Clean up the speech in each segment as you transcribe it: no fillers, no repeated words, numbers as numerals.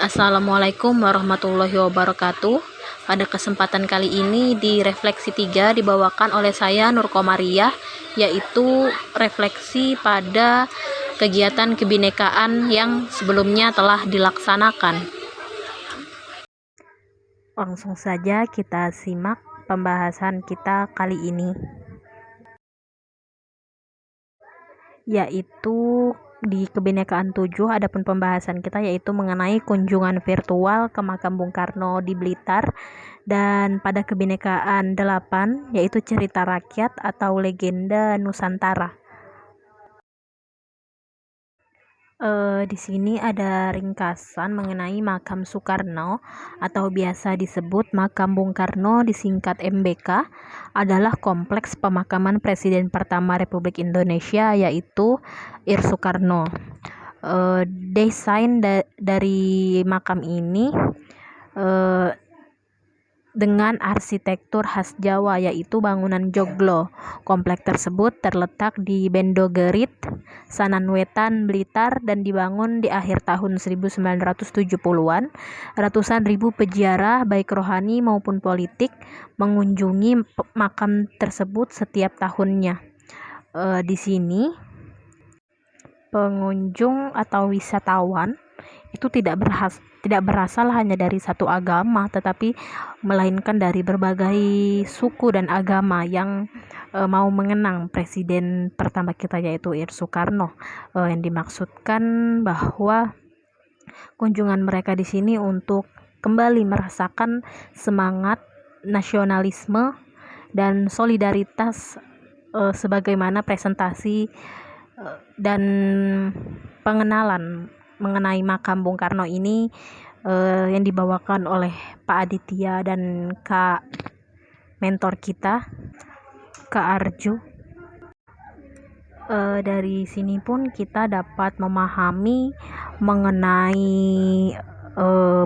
Assalamualaikum warahmatullahi wabarakatuh. Pada kesempatan kali ini di Refleksi 3 dibawakan oleh saya Nur Komariah, yaitu refleksi pada kegiatan kebinekaan yang sebelumnya telah dilaksanakan. Langsung saja kita simak pembahasan kita kali ini, yaitu di Kebinekaan 7. Adapun pembahasan kita yaitu mengenai kunjungan virtual ke makam Bung Karno di Blitar, dan pada Kebinekaan 8 yaitu cerita rakyat atau legenda Nusantara. Di sini ada ringkasan mengenai makam Soekarno atau biasa disebut makam Bung Karno, disingkat MBK, adalah kompleks pemakaman Presiden pertama Republik Indonesia yaitu Ir Soekarno. Desain dari makam ini dengan arsitektur khas Jawa yaitu bangunan joglo. Kompleks tersebut terletak di Bendogerit, Sananwetan, Blitar, dan dibangun di akhir tahun 1970-an. Ratusan ribu peziarah baik rohani maupun politik mengunjungi makam tersebut setiap tahunnya. Di sini pengunjung atau wisatawan itu tidak berasal hanya dari satu agama, tetapi melainkan dari berbagai suku dan agama yang mau mengenang presiden pertama kita yaitu Ir Soekarno. Yang dimaksudkan bahwa kunjungan mereka di sini untuk kembali merasakan semangat nasionalisme dan solidaritas sebagaimana presentasi dan pengenalan mengenai makam Bung Karno ini yang dibawakan oleh Pak Aditya dan Kak mentor kita, Kak Arju. Dari sini pun kita dapat memahami mengenai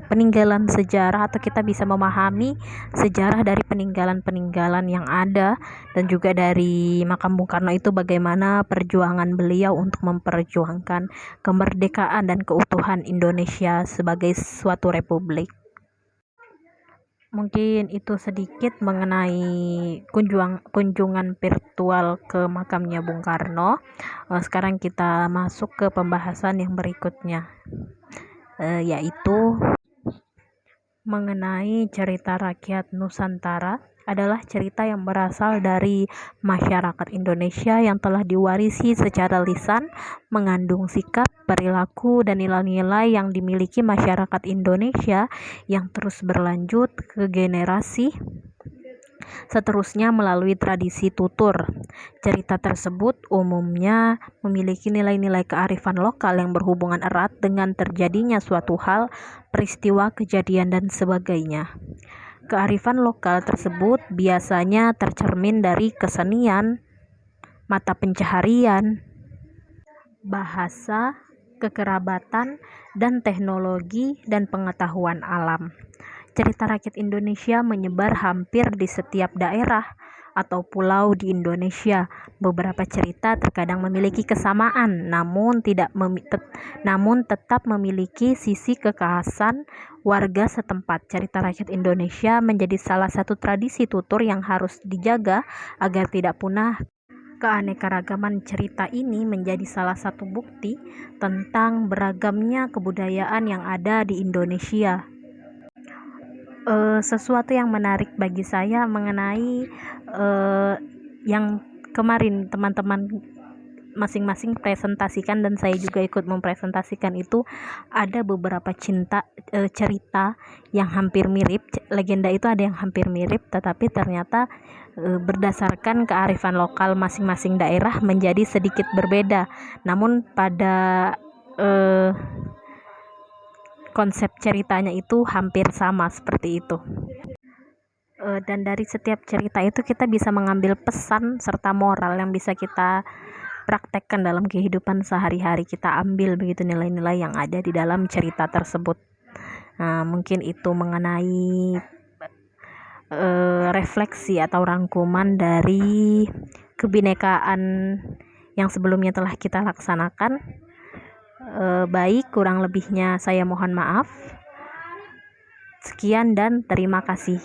peninggalan sejarah, atau kita bisa memahami sejarah dari peninggalan-peninggalan yang ada, dan juga dari makam Bung Karno itu bagaimana perjuangan beliau untuk memperjuangkan kemerdekaan dan keutuhan Indonesia sebagai suatu republik. Mungkin itu sedikit mengenai kunjungan virtual ke makamnya Bung Karno. Sekarang kita masuk ke pembahasan yang berikutnya, yaitu mengenai cerita rakyat Nusantara. Adalah cerita yang berasal dari masyarakat Indonesia yang telah diwarisi secara lisan, mengandung sikap, perilaku, dan nilai-nilai yang dimiliki masyarakat Indonesia yang terus berlanjut ke generasi seterusnya melalui tradisi tutur. Cerita tersebut umumnya memiliki nilai-nilai kearifan lokal yang berhubungan erat dengan terjadinya suatu hal, peristiwa, kejadian, dan sebagainya. Kearifan lokal tersebut biasanya tercermin dari kesenian, mata pencaharian, bahasa, kekerabatan, dan teknologi dan pengetahuan alam. Cerita rakyat Indonesia menyebar hampir di setiap daerah atau pulau di Indonesia. Beberapa cerita terkadang memiliki kesamaan, namun tetap memiliki sisi kekhasan warga setempat. Cerita rakyat Indonesia menjadi salah satu tradisi tutur yang harus dijaga agar tidak punah. Keanekaragaman cerita ini menjadi salah satu bukti tentang beragamnya kebudayaan yang ada di Indonesia. Sesuatu yang menarik bagi saya mengenai yang kemarin teman-teman masing-masing presentasikan dan saya juga ikut mempresentasikan, itu ada beberapa cerita yang hampir mirip. Legenda itu ada yang hampir mirip, tetapi ternyata berdasarkan kearifan lokal masing-masing daerah menjadi sedikit berbeda, namun pada konsep ceritanya itu hampir sama seperti itu. Dan dari setiap cerita itu kita bisa mengambil pesan serta moral yang bisa kita praktekkan dalam kehidupan sehari-hari. Kita ambil begitu nilai-nilai yang ada di dalam cerita tersebut. Mungkin itu mengenai refleksi atau rangkuman dari kebinekaan yang sebelumnya telah kita laksanakan. Baik, kurang lebihnya saya mohon maaf. Sekian dan terima kasih.